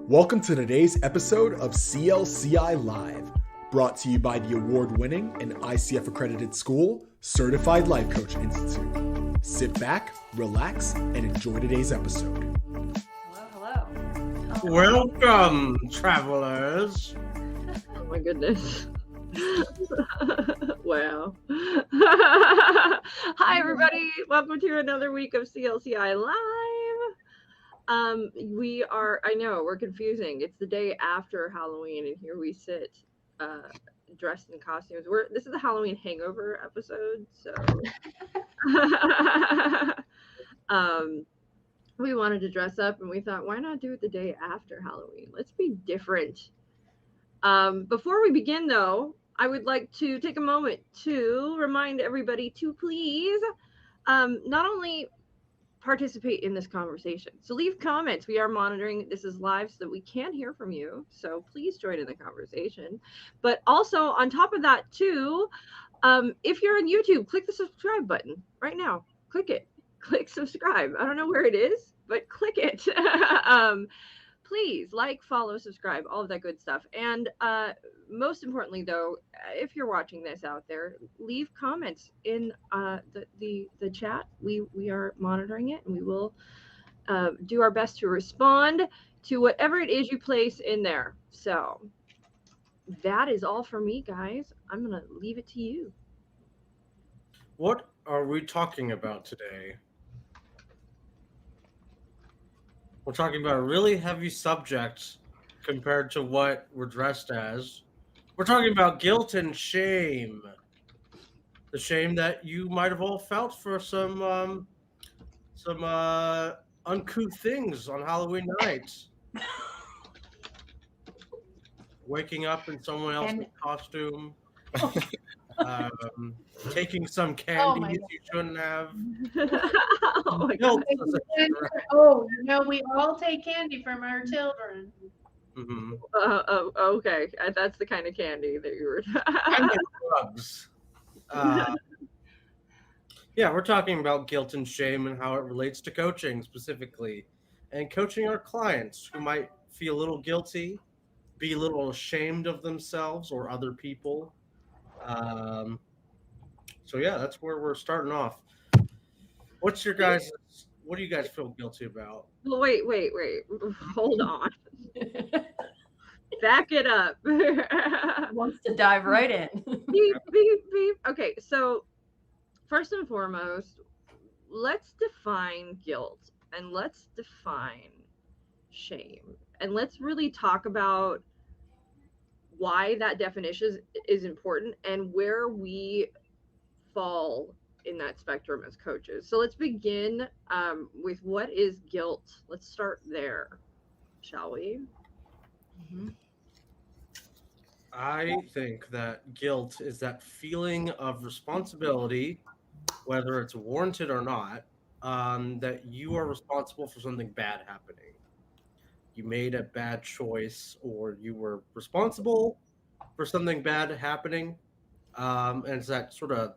Welcome to today's episode of CLCI Live, brought to you by the award-winning and ICF accredited school, Certified Life Coach Institute. Sit back, relax, and enjoy today's episode. Hello. Welcome, travelers. Oh my goodness. Wow. Hi, everybody. Welcome to another week of CLCI Live. I know, we're confusing. It's the day after Halloween, and here we sit dressed in costumes. This is a Halloween hangover episode, so we wanted to dress up, and we thought, why not do it the day after Halloween? Let's be different. Before we begin, though, I would like to take a moment to remind everybody to please not only participate in this conversation. So leave comments. We are monitoring. This is live so that we can hear from you. So please join in the conversation. But also on top of that too, if you're on YouTube, click the subscribe button right now. Click it. Click subscribe. I don't know where it is, but click it. Please like, follow, subscribe, all of that good stuff. And most importantly, though, if you're watching this out there, leave comments in the chat. We are monitoring it, and we will do our best to respond to whatever it is you place in there. So that is all for me, guys. I'm going to leave it to you. What are we talking about today? We're talking about a really heavy subject compared to what we're dressed as. We're talking about guilt and shame. The shame that you might have all felt for some uncouth things on Halloween night. Waking up in someone else's costume. Taking some candies you shouldn't have. Oh my God. We all take candy from our children. Mm-hmm. Okay. That's the kind of candy that you were. And drugs. Yeah, we're talking about guilt and shame and how it relates to coaching specifically, and coaching our clients who might feel a little guilty, be a little ashamed of themselves or other people. So yeah, that's where we're starting off. What do you guys feel guilty about? Well, wait. Hold on. Back it up. Wants to dive right in. Beep. Okay, so first and foremost, let's define guilt and let's define shame. And let's really talk about why that definition is important and where we fall in that spectrum as coaches. So let's begin with what is guilt. Let's start there, shall we? Mm-hmm. I think that guilt is that feeling of responsibility, whether it's warranted or not, that you are responsible for something bad happening. You made a bad choice, or you were responsible for something bad happening, and it's that sort of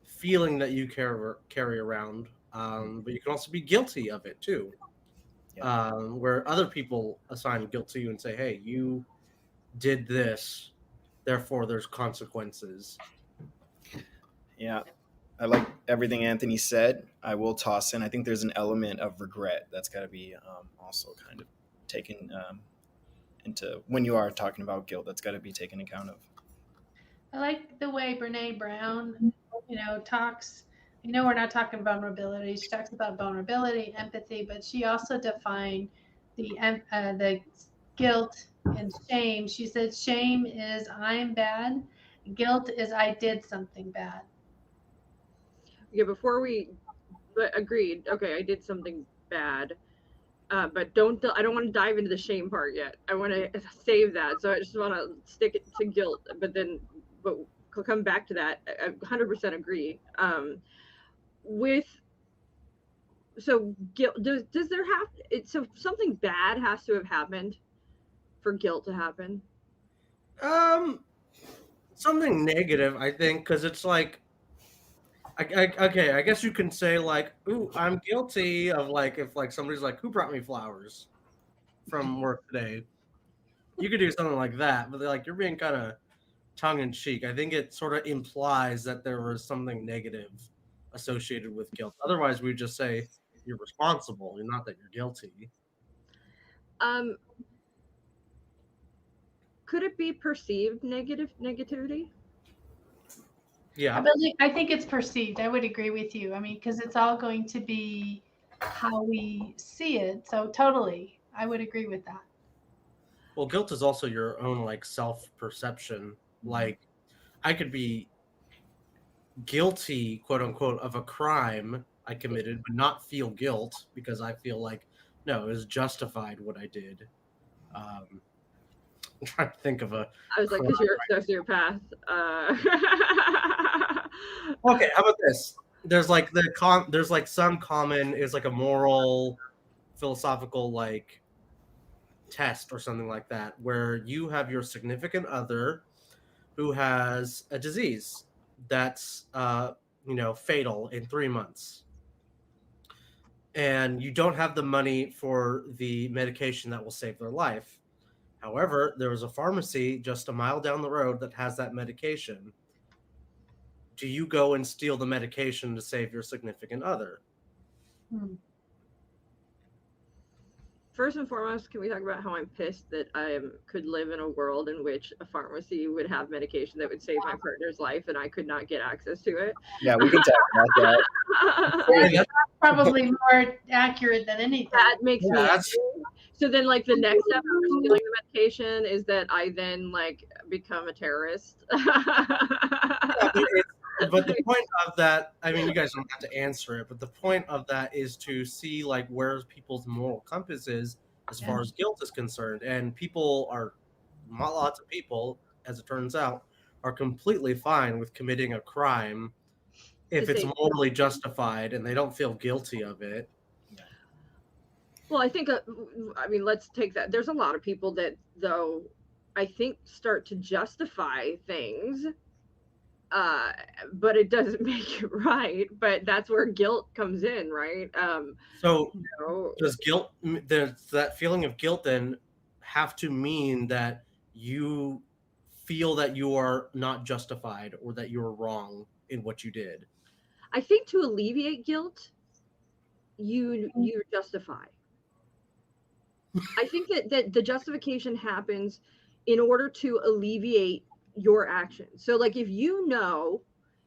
feeling that you carry around, but you can also be guilty of it too. Yeah. Where other people assign guilt to you and say, hey, you did this, therefore there's consequences. Yeah, I like everything Anthony said. I will toss in, I think there's an element of regret that's got to be also kind of taken into when you are talking about guilt. That's got to be taken account of. I like the way Brene Brown, talks. We're not talking vulnerability. She talks about vulnerability, empathy, but she also defined the guilt and shame. She said shame is I'm bad. Guilt is I did something bad. Yeah, agreed. Okay, I did something bad. But I don't want to dive into the shame part yet. I want to save that. So I just want to stick it to guilt, but we'll come back to that. I 100% agree. So guilt, does there so something bad has to have happened for guilt to happen? Something negative, I think, because it's like, I guess you can say like, ooh, I'm guilty of like, if like somebody's like, who brought me flowers? from work today. You could do something like that, but they're like, you're being kind of tongue in cheek. I think it sort of implies that there was something negative associated with guilt. Otherwise, we'd just say you're responsible. You're not that you're guilty. Could it be perceived negativity? Yeah. I think it's perceived. I would agree with you. I mean, because it's all going to be how we see it. So totally, I would agree with that. Well, guilt is also your own like self-perception. Like, I could be guilty, quote unquote, of a crime I committed, but not feel guilt because I feel like, no, it was justified what I did. I'm trying to think of a. I was like, because you're a sociopath. Okay, how about this? There's like there's like some common is like a moral, philosophical like test or something like that, where you have your significant other who has a disease that's fatal in 3 months, and you don't have the money for the medication that will save their life. However, there is a pharmacy just a mile down the road that has that medication. Do you go and steal the medication to save your significant other? First and foremost, can we talk about how I'm pissed that I could live in a world in which a pharmacy would have medication that would save my partner's life and I could not get access to it? Yeah, we can talk about that. That's Probably more accurate than anything. That makes me that's- angry. So then, like, the next step after stealing the medication is that I then, like, become a terrorist. But the point of that, I mean, you guys don't have to answer it, but the point of that is to see like where people's moral compass is as far as guilt is concerned. And lots of people, as it turns out, are completely fine with committing a crime if it's morally justified and they don't feel guilty of it. Well, I think, let's take that. There's a lot of people that, though, I think start to justify things, but it doesn't make it right. But that's where guilt comes in, right? Does guilt, that feeling of guilt then have to mean that you feel that you are not justified or that you are wrong in what you did? I think to alleviate guilt, you justify. I think that the justification happens in order to alleviate your actions. So like if you know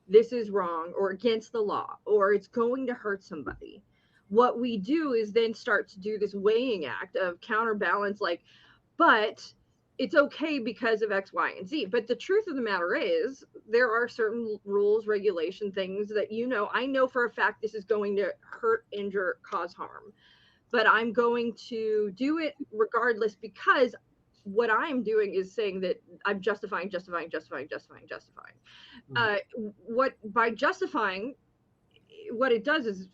this is wrong or against the law or it's going to hurt somebody, what we do is then start to do this weighing act of counterbalance, like, but it's okay because of X, Y, and Z. But the truth of the matter is there are certain rules, regulation, things that, I know for a fact this is going to hurt, injure, cause harm. But I'm going to do it regardless because what I'm doing is saying that I'm justifying. By justifying, what it does is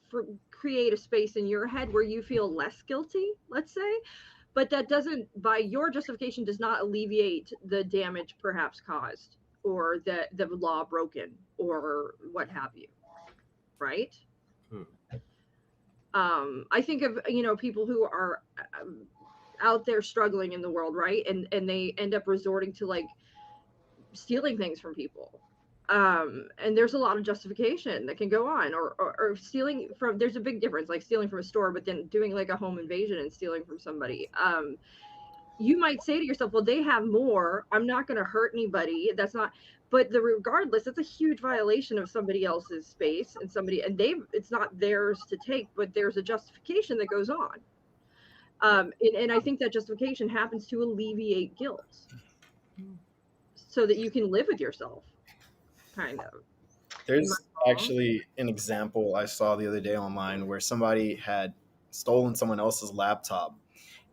create a space in your head where you feel less guilty, let's say. But that doesn't, by your justification, does not alleviate the damage perhaps caused or the law broken or what have you, right? I think of, people who are out there struggling in the world, right? And they end up resorting to like stealing things from people. And there's a lot of justification that can go on or stealing from, there's a big difference, like stealing from a store, but then doing like a home invasion and stealing from somebody. You might say to yourself, well, they have more. I'm not going to hurt anybody. That's not, but regardless, it's a huge violation of somebody else's space and it's not theirs to take, but there's a justification that goes on. And I think that justification happens to alleviate guilt so that you can live with yourself, kind of. There's actually an example I saw the other day online where somebody had stolen someone else's laptop,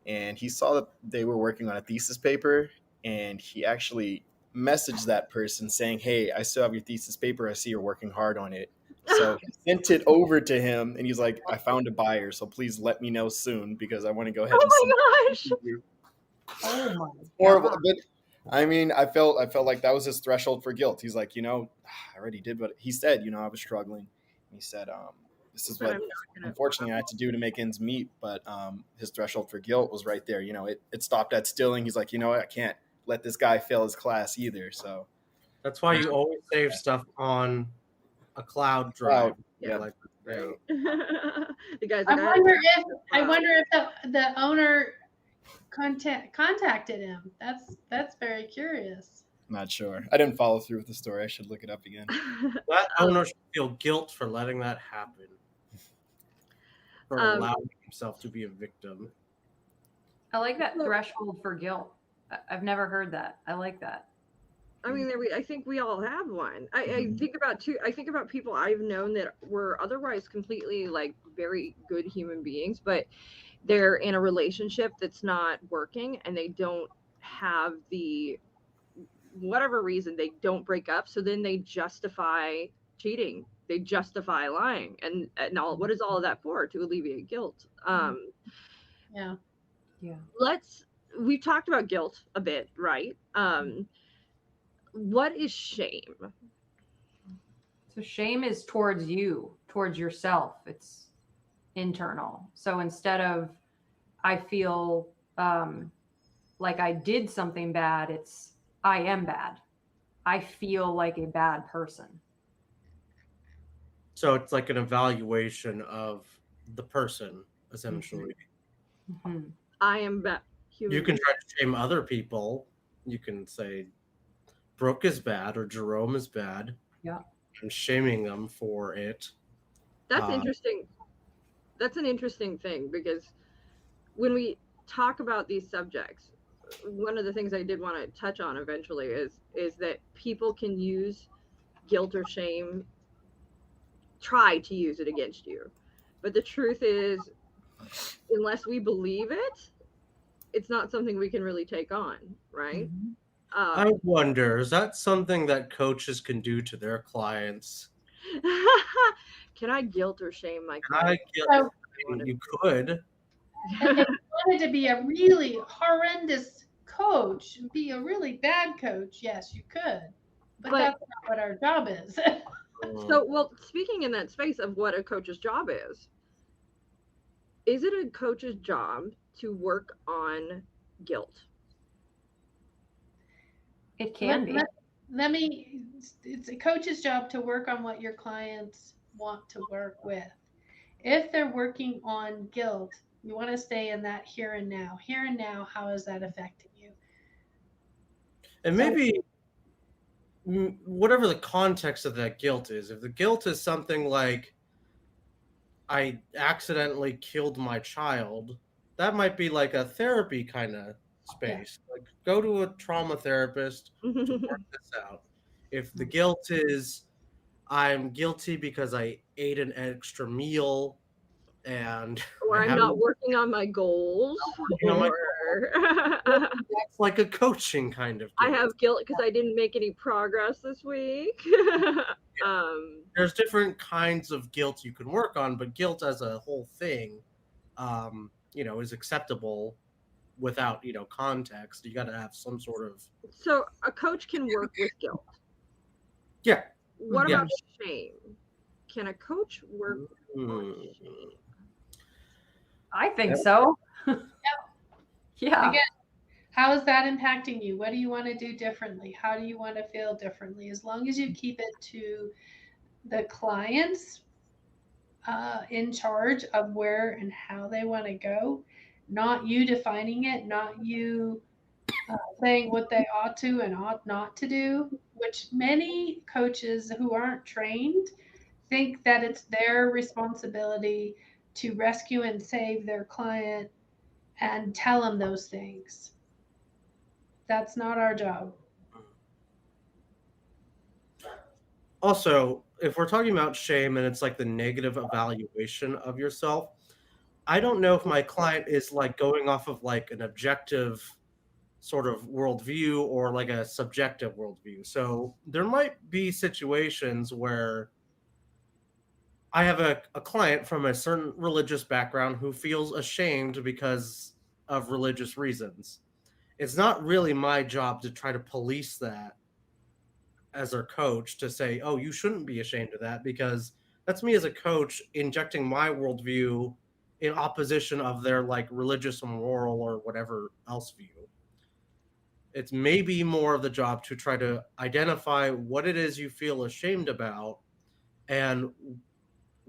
and he saw that they were working on a thesis paper, and he actually messaged that person saying, "Hey, I still have your thesis paper. I see you're working hard on it." So he sent it over to him, and he's like, "I found a buyer, so please let me know soon because I want to go ahead." Oh my gosh! Oh my Horrible. God. But I mean, I felt like that was his threshold for guilt. He's like, I already did what he said. I was struggling. He said, this is But what I'm not gonna. unfortunately I had to do to make ends meet. But his threshold for guilt was right there. It stopped at stealing. He's like, I can't let this guy fail his class either. So That's why you always save stuff on a cloud drive. Yeah. Like, Right. The guy's I like, wonder if the owner contacted him. That's very curious. I'm not sure. I didn't follow through with the story. I should look it up again. that owner should feel guilt for letting that happen, for allowing himself to be a victim. I like that threshold for guilt. I've never heard that. I like that. I mean, I think we all have one. I think about people I've known that were otherwise completely like very good human beings, but they're in a relationship that's not working and they don't have the whatever reason they don't break up. So then they justify cheating. They justify lying. And all, what is all of that for? To alleviate guilt. Yeah. We've talked about guilt a bit, right? What is shame? So shame is towards you, towards yourself. It's internal. So instead of I feel like I did something bad, it's I am bad. I feel like a bad person. So it's like an evaluation of the person, essentially. Mm-hmm. I am bad. You can try to shame other people. You can say Brooke is bad or Jerome is bad. Yeah. And shaming them for it. That's interesting. That's an interesting thing because when we talk about these subjects, one of the things I did want to touch on eventually is that people can use guilt or shame, try to use it against you. But the truth is, unless we believe it, it's not something we can really take on, right? Mm-hmm. I wonder, is that something that coaches can do to their clients? Can I guilt or shame my I client? you could. If you wanted to be a really horrendous coach, be a really bad coach, yes, you could. But that's not what our job is. So, well, speaking in that space of what a coach's job is it a coach's job to work on guilt? It can be. It's a coach's job to work on what your clients want to work with. If they're working on guilt, you want to stay in that here and now. Here and now, how is that affecting you? And maybe whatever the context of that guilt is, if the guilt is something like I accidentally killed my child, that might be like a therapy kind of space. Like go to a trauma therapist to work this out. If the guilt is I'm guilty because I ate an extra meal and or I'm not working on my goals, that's like a coaching kind of guilt. I have guilt because I didn't make any progress this week. There's different kinds of guilt you can work on, but guilt as a whole thing is acceptable without context. You got to have some sort of. So a coach can work with guilt. Yeah. What about shame? Can a coach work on shame? I think so. Yeah. Again, how is that impacting you? What do you want to do differently? How do you want to feel differently? As long as you keep it to the clients in charge of where and how they want to go, not you defining it, not you saying what they ought to and ought not to do, which many coaches who aren't trained think that it's their responsibility to rescue and save their client and tell them those things. That's not our job. Also, if we're talking about shame and it's like the negative evaluation of yourself, I don't know if my client is like going off of like an objective sort of worldview or like a subjective worldview. So there might be situations where I have a client from a certain religious background who feels ashamed because of religious reasons. It's not really my job to try to police that as their coach to say, oh, you shouldn't be ashamed of that because That's me as a coach injecting my worldview in opposition of their like religious or moral or whatever else view. It's maybe more of the job to try to identify what it is you feel ashamed about and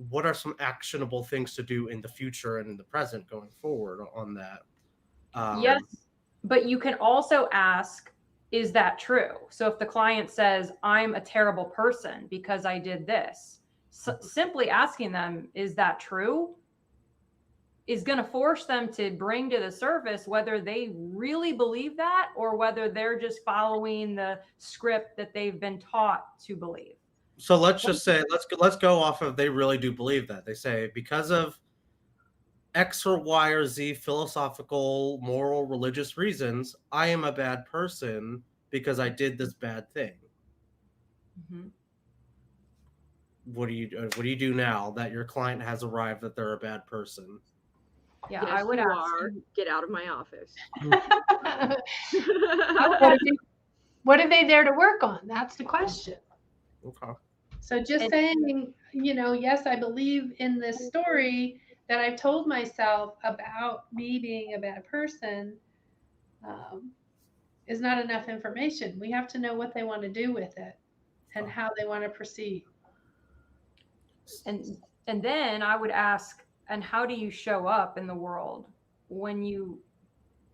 what are some actionable things to do in the future and in the present going forward on that. Yes, but you can also ask, is that true? So if the client says, I'm a terrible person because I did this, simply asking them, is that true? Is going to force them to bring to the surface whether they really believe that or whether they're just following the script that they've been taught to believe. So let's just say, let's go off of they really do believe that. They say, because of X or Y or Z philosophical, moral, religious reasons, I am a bad person because I did this bad thing. Mm-hmm. What do you do now that your client has arrived that they're a bad person? Yeah, Yes, I would you ask. are. Get out of my office. What are they there to work on? That's the question. Okay. So just saying, yes, I believe in this story that I've told myself about me being a bad person is not enough information. We have to know what they want to do with it and how they want to proceed. And then I would ask, and how do you show up in the world when you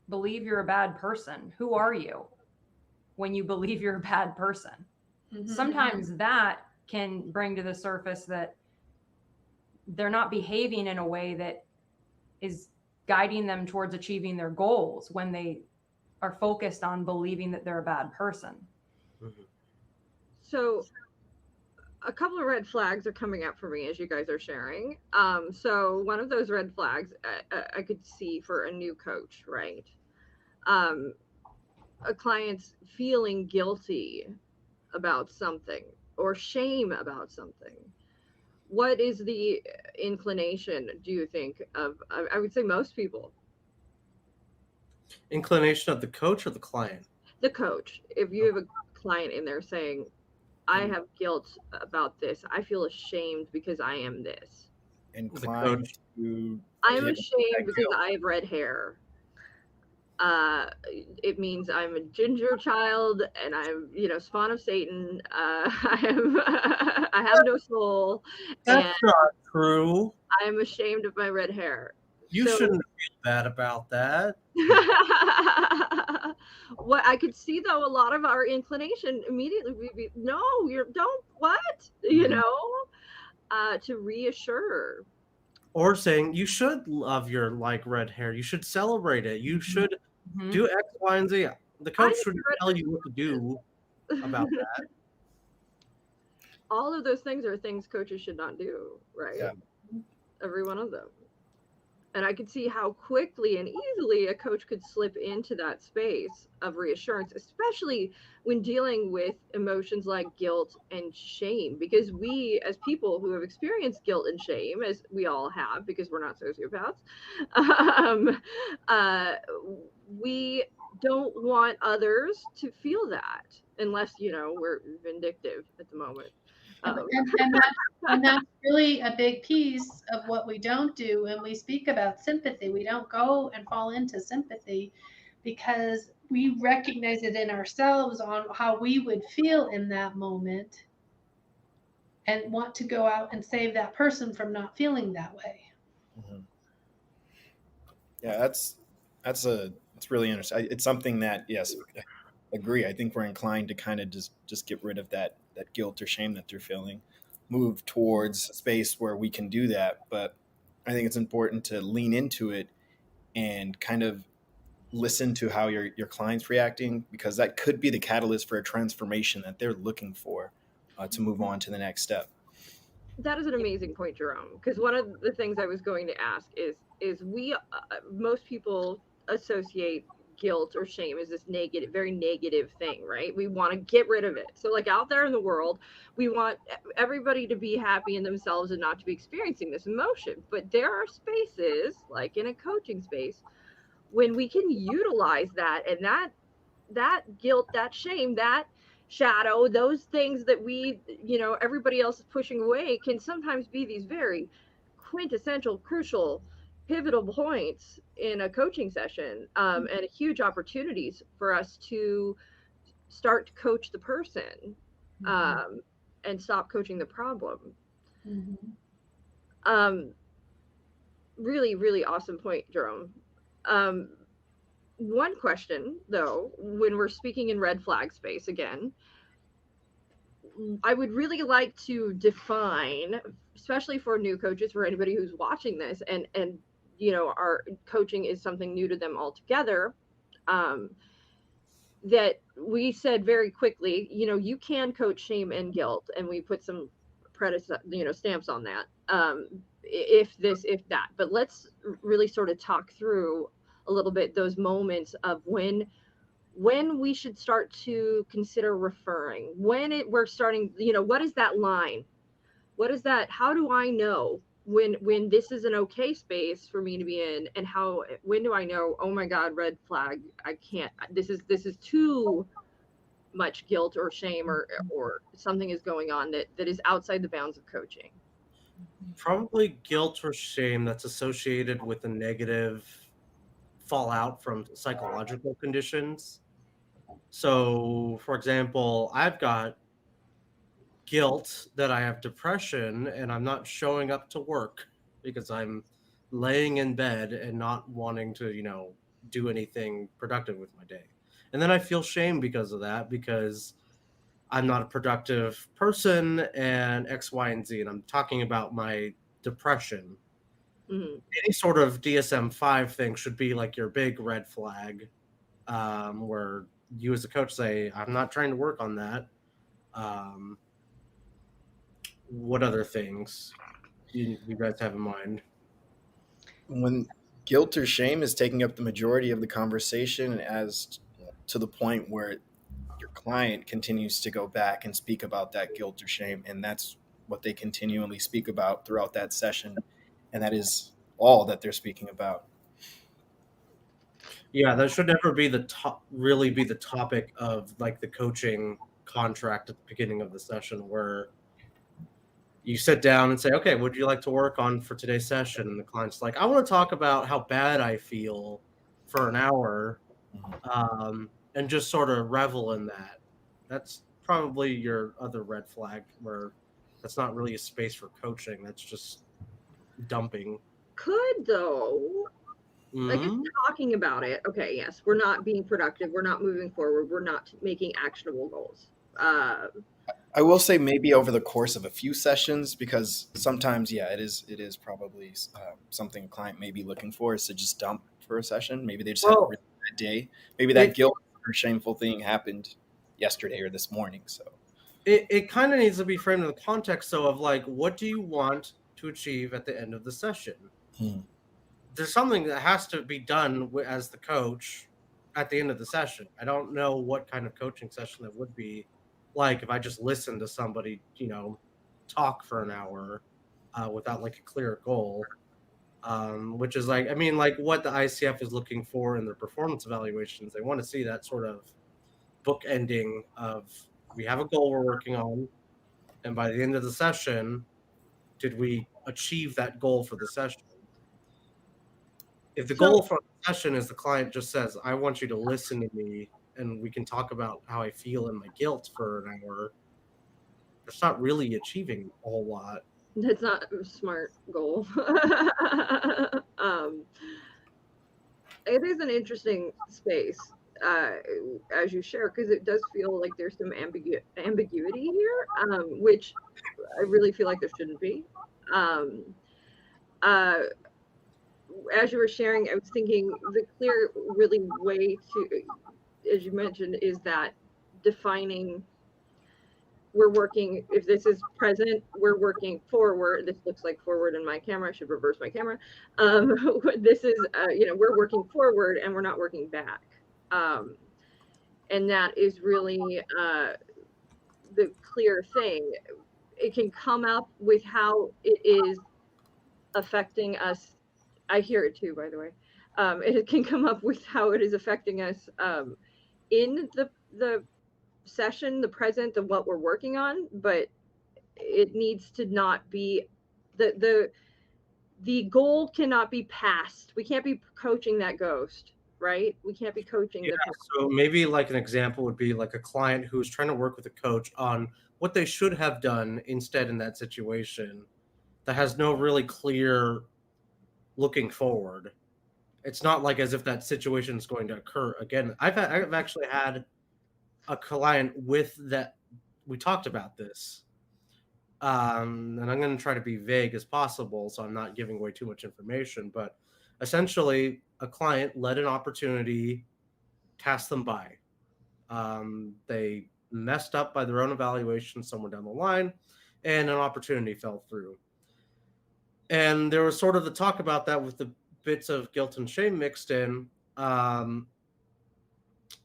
believe you're a bad person? Who are you when you believe you're a bad person? Mm-hmm. Sometimes that can bring to the surface that they're not behaving in a way that is guiding them towards achieving their goals when they are focused on believing that they're a bad person. Mm-hmm. So a couple of red flags are coming up for me as you guys are sharing. So one of those red flags I could see for a new coach, right? A client's feeling guilty about something or shame about something. What is the inclination, do you think, of, I would say most people? Inclination of the coach or the client? The coach. If you have a client in there saying, I have guilt about this. I feel ashamed because I am this. Inclined to. I'm ashamed because I have red hair. It means I'm a ginger child and I'm, spawn of Satan. I have no soul. That's not true. I'm ashamed of my red hair. You shouldn't feel bad about that. What I could see, though, a lot of our inclination immediately would be, no, don't, what? To reassure. Or saying you should love your red hair. You should celebrate it. You should do X, Y, and Z. The coach should tell you what to do about that. All of those things are things coaches should not do, right? Yeah. Every one of them. And I could see how quickly and easily a coach could slip into that space of reassurance, especially when dealing with emotions like guilt and shame, because we, as people who have experienced guilt and shame, as we all have, because we're not sociopaths, we don't want others to feel that unless, we're vindictive at the moment. And that's really a big piece of what we don't do when we speak about sympathy. We don't go and fall into sympathy because we recognize it in ourselves on how we would feel in that moment and want to go out and save that person from not feeling that way. Mm-hmm. Yeah, it's really interesting. It's something that, yes, I agree. I think we're inclined to kind of just get rid of that guilt or shame that they're feeling, move towards a space where we can do that. But I think it's important to lean into it and kind of listen to how your client's reacting, because that could be the catalyst for a transformation that they're looking for to move on to the next step. That is an amazing point, Jerome, because one of the things I was going to ask is we most people associate guilt or shame is this negative, very negative thing, right? We want to get rid of it. So like out there in the world, we want everybody to be happy in themselves and not to be experiencing this emotion. But there are spaces, like in a coaching space, when we can utilize that, and that guilt, that shame, that shadow, those things that we, everybody else is pushing away, can sometimes be these very quintessential, crucial, pivotal points in a coaching session, and huge opportunities for us to start to coach the person, and stop coaching the problem. Really, really awesome point, Jerome. One question, though, when we're speaking in red flag space again, I would really like to define, especially for new coaches, for anybody who's watching this, and our coaching is something new to them altogether, that we said very quickly, you can coach shame and guilt, and we put some stamps on that. If this, if that, but let's really sort of talk through a little bit those moments of when we should start to consider referring, we're starting, what is that line? What is that? How do I know when this is an okay space for me to be in, and when do I know, oh my God, red flag, I can't, this is too much guilt or shame, or something is going on that is outside the bounds of coaching? Probably guilt or shame that's associated with a negative fallout from psychological conditions. So, for example, I've got guilt that I have depression and I'm not showing up to work because I'm laying in bed and not wanting to, do anything productive with my day. And then I feel shame because of that, because I'm not a productive person and X, Y, and Z. And I'm talking about my depression. Any sort of DSM-5 thing should be like your big red flag, where you as a coach say, I'm not trying to work on that. What other things you guys have in mind? When guilt or shame is taking up the majority of the conversation, as to the point where your client continues to go back and speak about that guilt or shame, and that's what they continually speak about throughout that session, and that is all that they're speaking about. Yeah, that should never be really be the topic of like the coaching contract at the beginning of the session, where you sit down and say, okay, what would you like to work on for today's session? And the client's like, I want to talk about how bad I feel for an hour, and just sort of revel in that. That's probably your other red flag, where that's not really a space for coaching. That's just dumping. Could, though. Like, if we're talking about it, okay, yes, we're not being productive, we're not moving forward, we're not making actionable goals. I will say maybe over the course of a few sessions, because sometimes, it is probably something a client may be looking for, is to just dump for a session. Maybe they just had a really bad day. Maybe that guilt or shameful thing happened yesterday or this morning. So it kind of needs to be framed in the context, though, of like, what do you want to achieve at the end of the session? There's something that has to be done as the coach at the end of the session. I don't know what kind of coaching session that would be like if I just listened to somebody, talk for an hour without like a clear goal, which is like, what the ICF is looking for in their performance evaluations. They want to see that sort of bookending of, we have a goal we're working on, and by the end of the session, did we achieve that goal for the session? If the goal for the session is the client just says, I want you to listen to me and we can talk about how I feel and my guilt for an hour, that's not really achieving a whole lot. That's not a smart goal. It is an interesting space, as you share, because it does feel like there's some ambiguity here, which I really feel like there shouldn't be. As you were sharing, I was thinking the clear, really way to, as you mentioned, is that defining, we're working, if this is present, we're working forward. This looks like forward in my camera. I should reverse my camera. This is, we're working forward and we're not working back. And that is really the clear thing. It can come up with how it is affecting us. I hear it too, by the way. It can come up with how it is affecting us in the session, the present of what we're working on, but it needs to not be the goal cannot be past. We can't be coaching that ghost, right? We can't be coaching Yeah, the past. so maybe like an example would be like a client who's trying to work with a coach on what they should have done instead in that situation that has no really clear looking forward. It's not like as if that situation is going to occur again. I've actually had a client with that. We talked about this, and I'm going to try to be vague as possible, so I'm not giving away too much information. But essentially, a client led an opportunity, passed them by. They messed up by their own evaluation somewhere down the line, and an opportunity fell through. And there was sort of the talk about that with the bits of guilt and shame mixed in. And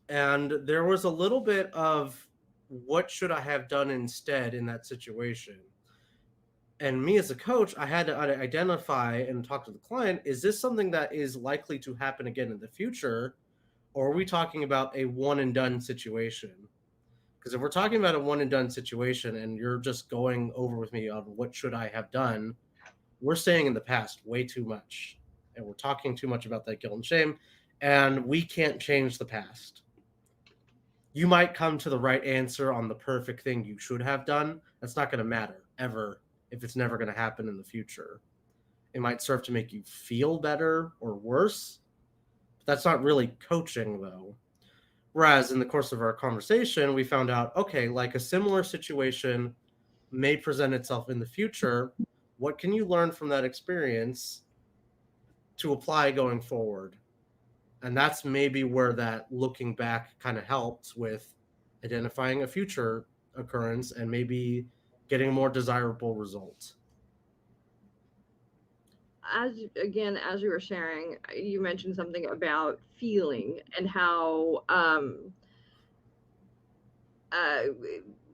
there was a little bit of what should I have done instead in that situation? And me as a coach, I had to identify and talk to the client, is this something that is likely to happen again in the future? Or are we talking about a one and done situation? Because if we're talking about a one and done situation and you're just going over with me on what should I have done, we're staying in the past way too much. And we're talking too much about that guilt and shame, and we can't change the past. You might come to the right answer on the perfect thing you should have done. That's not going to matter ever if it's never going to happen in the future. It might serve to make you feel better or worse. But that's not really coaching, though. Whereas in the course of our conversation, we found out, okay, like a similar situation may present itself in the future. What can you learn from that experience to apply going forward? And that's maybe where that looking back kind of helps with identifying a future occurrence and maybe getting a more desirable result. As you were sharing, you mentioned something about feeling and how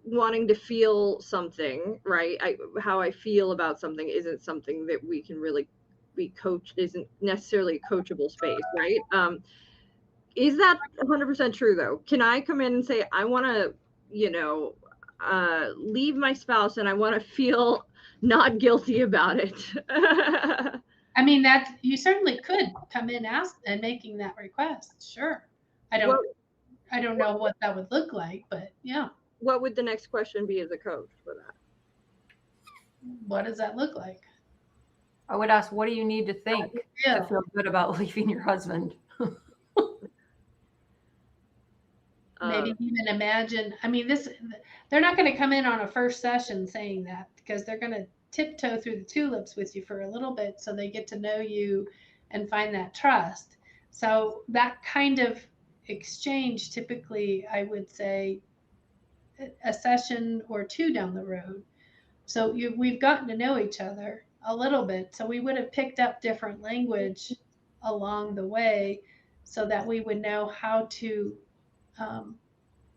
wanting to feel something, right? How I feel about something isn't something that we can really be coached, isn't necessarily a coachable space, right? Is that 100% true though? Can I come in and say, I want to, leave my spouse and I want to feel not guilty about it? I mean, that you certainly could come in and making that request. Sure. I don't know what that would look like, but yeah. What would the next question be as a coach for that? What does that look like? I would ask, what do you need to think to feel good about leaving your husband? Maybe even imagine, I mean, they're not going to come in on a first session saying that, because they're going to tiptoe through the tulips with you for a little bit so they get to know you and find that trust. So that kind of exchange, typically, I would say a session or two down the road. So we've gotten to know each other a little bit. So we would have picked up different language along the way so that we would know how to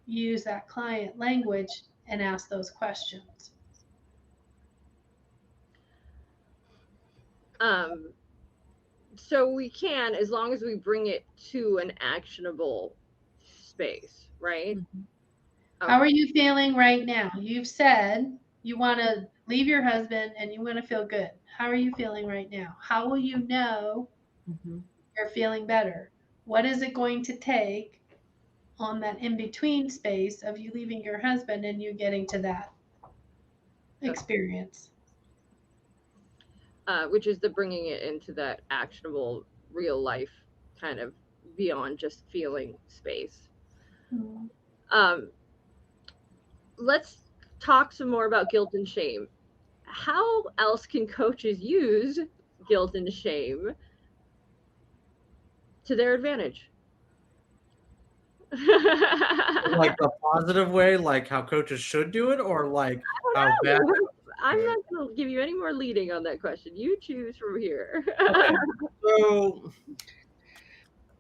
use that client language and ask those questions. So we can, as long as we bring it to an actionable space, right? Mm-hmm. Okay. How are you feeling right now? You've said you want to leave your husband and you want to feel good. How are you feeling right now? How will you know you're feeling better? What is it going to take on that in-between space of you leaving your husband and you getting to that experience? Which is the bringing it into that actionable real life kind of beyond just feeling space. Mm-hmm. Let's talk some more about guilt and shame. How else can coaches use guilt and shame to their advantage? Like the positive way, like how coaches should do it, or like how bad? I'm not going to give you any more leading on that question. You choose from here. Okay. So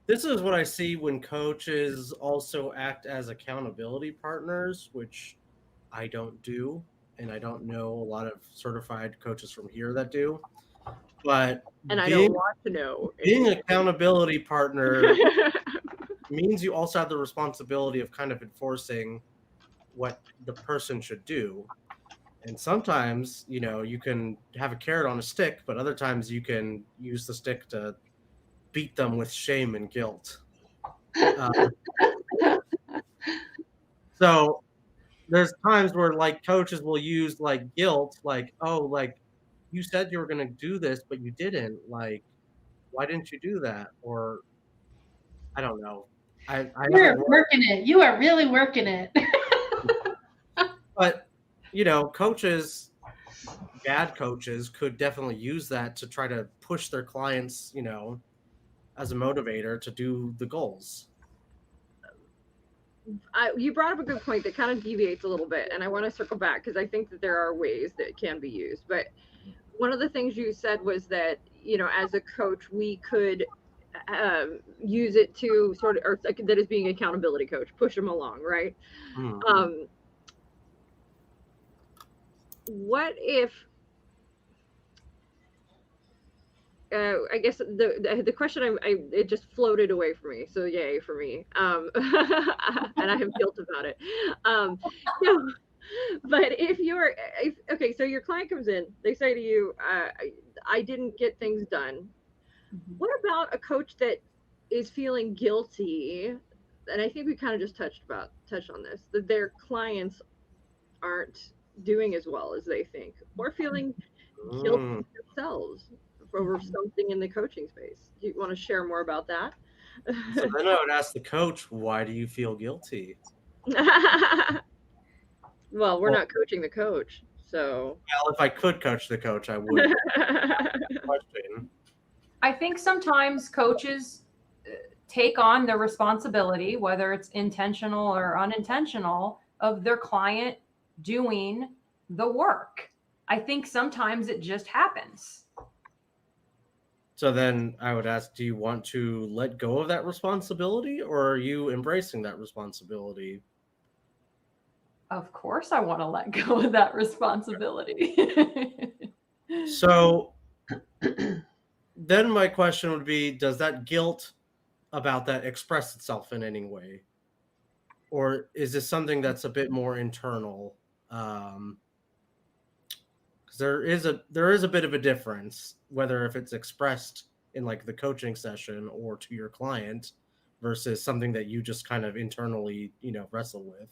this is what I see when coaches also act as accountability partners, which I don't do, and I don't know a lot of certified coaches from here that do. But I don't want to know. Being an accountability partner means you also have the responsibility of kind of enforcing what the person should do. And sometimes, you can have a carrot on a stick, but other times you can use the stick to beat them with shame and guilt. So there's times where like coaches will use like guilt, like, oh, like you said you were going to do this, but you didn't. Like, why didn't you do that? Or I don't know. I You're haven't, working it. You are really working it. but coaches, bad coaches could definitely use that to try to push their clients, as a motivator to do the goals. You brought up a good point that kind of deviates a little bit, and I want to circle back because I think that there are ways that it can be used. But one of the things you said was that, as a coach, we could use it to sort of, or that is being accountability coach, push them along, right? Mm-hmm. What if, I guess the question it just floated away from me, so yay for me, and I have guilt about it. No, but okay, so your client comes in, they say to you, I didn't get things done. Mm-hmm. What about a coach that is feeling guilty? And I think we kind of just touched on this, that their clients aren't doing as well as they think, or feeling guilty themselves over something in the coaching space. Do you want to share more about that? So then I would ask the coach, why do you feel guilty? Well, we're not coaching the coach, so. Well, if I could coach the coach, I would. I think sometimes coaches take on the responsibility, whether it's intentional or unintentional, of their client doing the work. I think sometimes it just happens. So then I would ask, do you want to let go of that responsibility, or are you embracing that responsibility? Of course I want to let go of that responsibility. So then my question would be, does that guilt about that express itself in any way? Or is this something that's a bit more internal? There is a bit of a difference whether if it's expressed in like the coaching session or to your client versus something that you just kind of internally, wrestle with.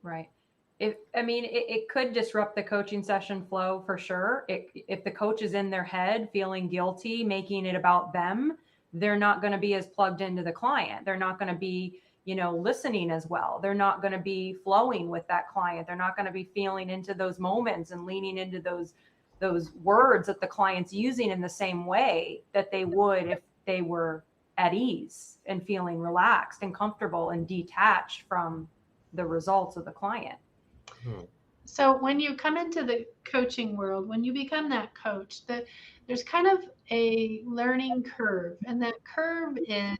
Right. It could disrupt the coaching session flow for sure. If the coach is in their head feeling guilty, making it about them, they're not going to be as plugged into the client. They're not going to be, listening as well. They're not going to be flowing with that client. They're not going to be feeling into those moments and leaning into those words that the client's using in the same way that they would if they were at ease and feeling relaxed and comfortable and detached from the results of the client. So when you come into the coaching world, when you become that coach, there's kind of a learning curve, and that curve is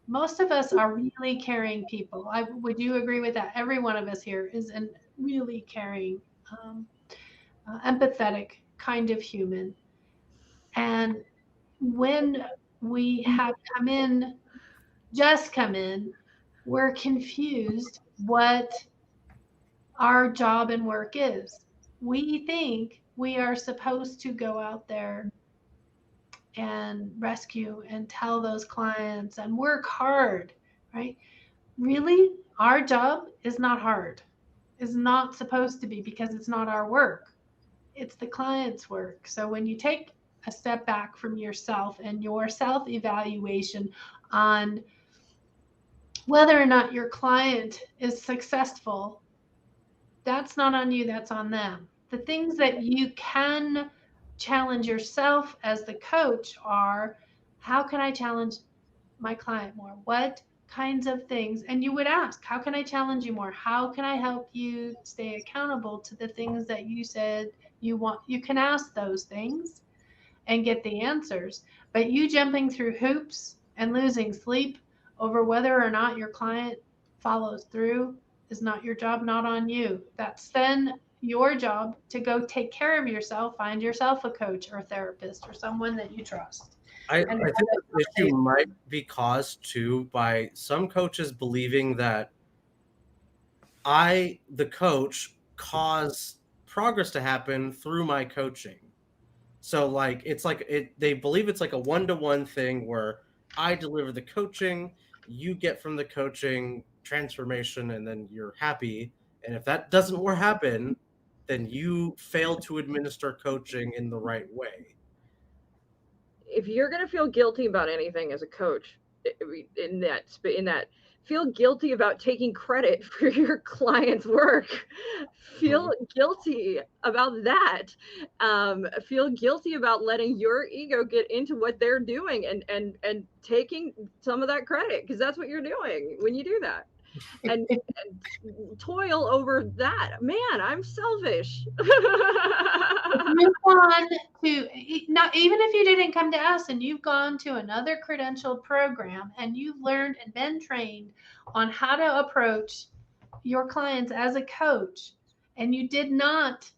most of us are really caring people. Would you agree with that? Every one of us here is a really caring, empathetic kind of human. And when we have come in, we're confused what our job and work is. We think we are supposed to go out there and rescue and tell those clients and work hard, right? Really, our job is not hard. It's not supposed to be, because it's not our work. It's the client's work. So when you take a step back from yourself and your self-evaluation on whether or not your client is successful, that's not on you, that's on them. The things that you can challenge yourself as the coach are, how can I challenge my client more? What kinds of things? And you would ask, how can I challenge you more? How can I help you stay accountable to the things that you said you want? You can ask those things and get the answers, but you jumping through hoops and losing sleep over whether or not your client follows through is not your job, not on you. That's then your job to go take care of yourself, find yourself a coach or a therapist or someone that you trust. I think the issue might be caused too by some coaches believing that I, the coach, cause progress to happen through my coaching. So like they believe it's like a one-to-one thing where I deliver the coaching, you get from the coaching transformation, and then you're happy. And if that doesn't happen, then you fail to administer coaching in the right way. If you're going to feel guilty about anything as a coach, in that feel guilty about taking credit for your client's work. Feel guilty about that. Feel guilty about letting your ego get into what they're doing and taking some of that credit, because that's what you're doing when you do that. And toil over that. Man, I'm selfish. Move on to, not even if you didn't come to us and you've gone to another credentialed program and you've learned and been trained on how to approach your clients as a coach, and you did not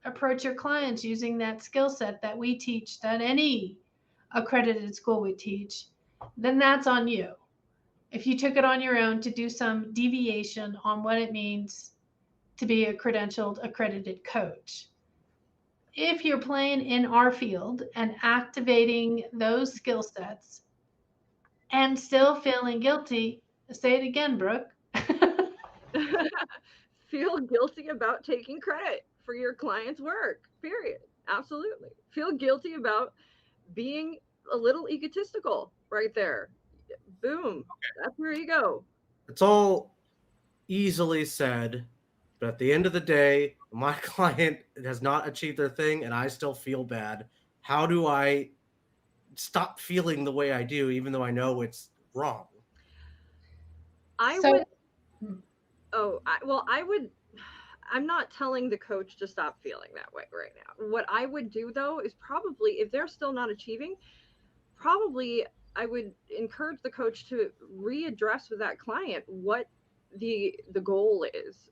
approach your clients using that skill set that we teach, that any accredited school would teach, then that's on you. If you took it on your own to do some deviation on what it means to be a credentialed, accredited coach. If you're playing in our field and activating those skill sets and still feeling guilty, say it again, Brooke. Feel guilty about taking credit for your client's work, period. Absolutely. Feel guilty about being a little egotistical right there. Boom. That's where you go. It's all easily said, but at the end of the day, my client has not achieved their thing and I still feel bad. How do I stop feeling the way I do, even though I know it's wrong? I'm not telling the coach to stop feeling that way right now. What I would do, though, is probably, if they're still not achieving, probably I would encourage the coach to readdress with that client what the goal is.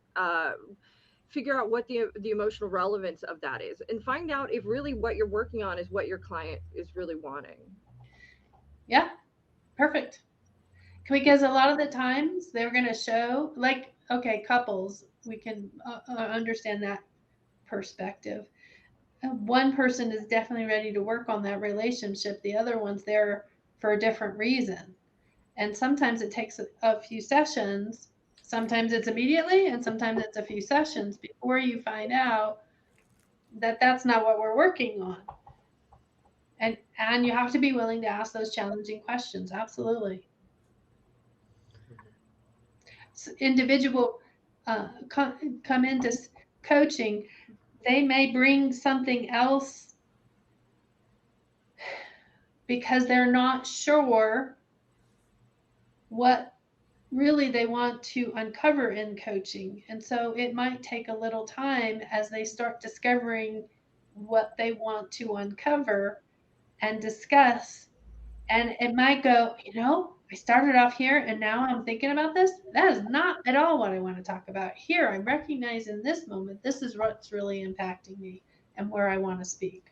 Figure out what the emotional relevance of that is, and find out if really what you're working on is what your client is really wanting. Yeah, perfect. Because a lot of the times they're going to show, like, okay, couples, we can understand that perspective. One person is definitely ready to work on that relationship. The other one's there for a different reason. And sometimes it takes a few sessions. Sometimes it's immediately, and sometimes it's a few sessions before you find out that that's not what we're working on. And you have to be willing to ask those challenging questions. Absolutely. So individual come into coaching, they may bring something else because they're not sure what really they want to uncover in coaching. And so it might take a little time as they start discovering what they want to uncover and discuss. And it might go, I started off here and now I'm thinking about this. That is not at all what I want to talk about. Here, I recognize in this moment, this is what's really impacting me and where I want to speak.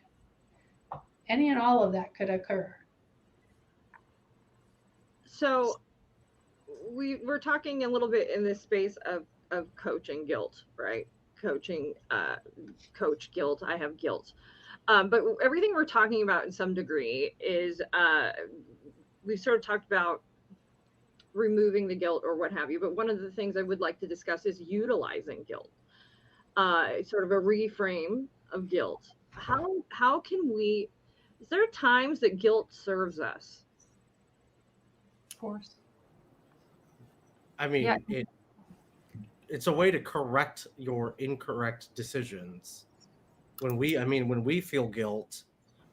Any and all of that could occur. So we're talking a little bit in this space of coaching guilt, right? Coaching, coach guilt. I have guilt. But everything we're talking about in some degree is, we've sort of talked about removing the guilt or what have you. But one of the things I would like to discuss is utilizing guilt, sort of a reframe of guilt. How can we, is there times that guilt serves us? Of course. I mean, Yeah. It's a way to correct your incorrect decisions. When we feel guilt,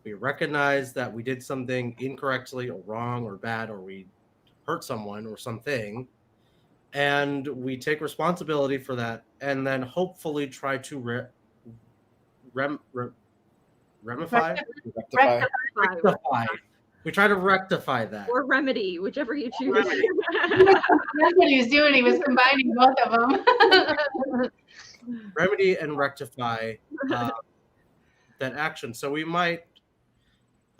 we recognize that we did something incorrectly or wrong or bad, or we hurt someone or something, and we take responsibility for that, and then hopefully try to rectify. We try to rectify that. Or remedy, whichever you choose. That's what he was doing. He was combining both of them. Remedy and rectify that action. So we might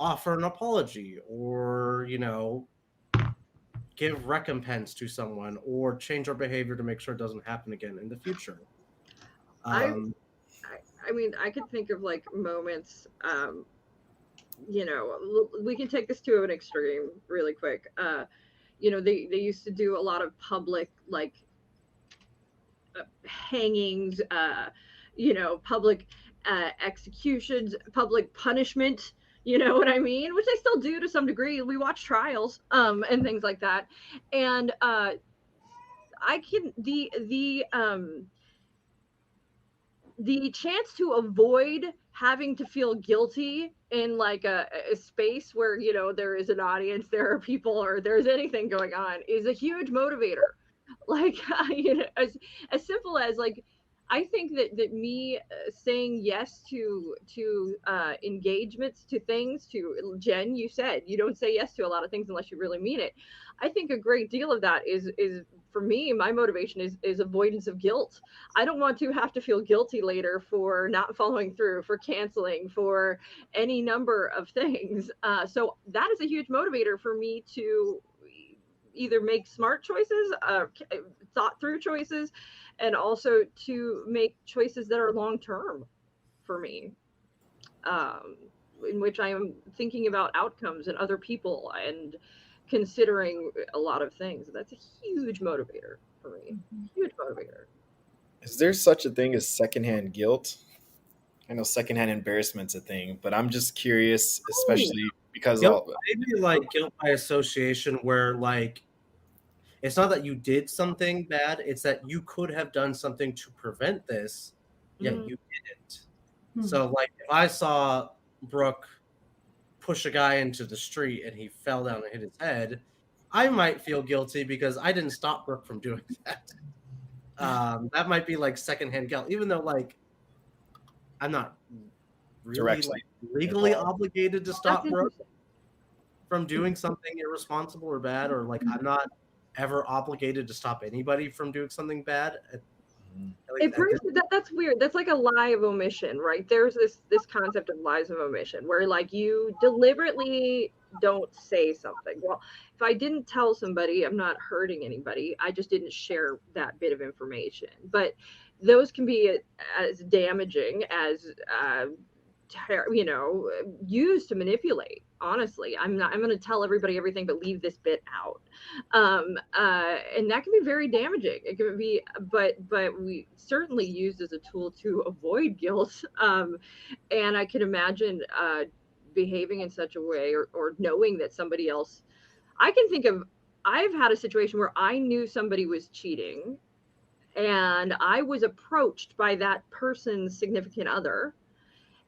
offer an apology, or give recompense to someone or change our behavior to make sure it doesn't happen again in the future. I mean, I could think of like moments, we can take this to an extreme really quick. They used to do a lot of public like hangings, public executions, public punishment. You know what I mean? Which they still do to some degree. We watch trials, and things like that. And I can the chance to avoid having to feel guilty in like a space where there is an audience, there are people, or there's anything going on is a huge motivator. Like as simple as like I think that me saying yes to engagements, to things, to Jen, you said you don't say yes to a lot of things unless you really mean it. I think a great deal of that is for me, my motivation is avoidance of guilt. I don't want to have to feel guilty later for not following through, for canceling, for any number of things. So that is a huge motivator for me to either make smart choices, thought through choices, and also to make choices that are long term for me, in which I am thinking about outcomes and other people and considering a lot of things. That's a huge motivator for me. Huge motivator. Is there such a thing as secondhand guilt? I know secondhand embarrassment's a thing, but I'm just curious, especially because maybe like guilt by association, where like it's not that you did something bad, it's that you could have done something to prevent this, yet you didn't. So like if I saw Brooke push a guy into the street and he fell down and hit his head, I might feel guilty because I didn't stop Brooke from doing that. That might be like secondhand guilt, even though like I'm not really like, legally obligated to stop Brooke from doing something irresponsible or bad, or like I'm not ever obligated to stop anybody from doing something bad. That's weird. That's like a lie of omission, right? There's this concept of lies of omission where like you deliberately don't say something. Well, if I didn't tell somebody, I'm not hurting anybody. I just didn't share that bit of information. But those can be as damaging as used to manipulate. Honestly, I'm going to tell everybody everything, but leave this bit out. And that can be very damaging. It can be, but we certainly used as a tool to avoid guilt. And I can imagine behaving in such a way, or knowing that somebody else. I've had a situation where I knew somebody was cheating, and I was approached by that person's significant other.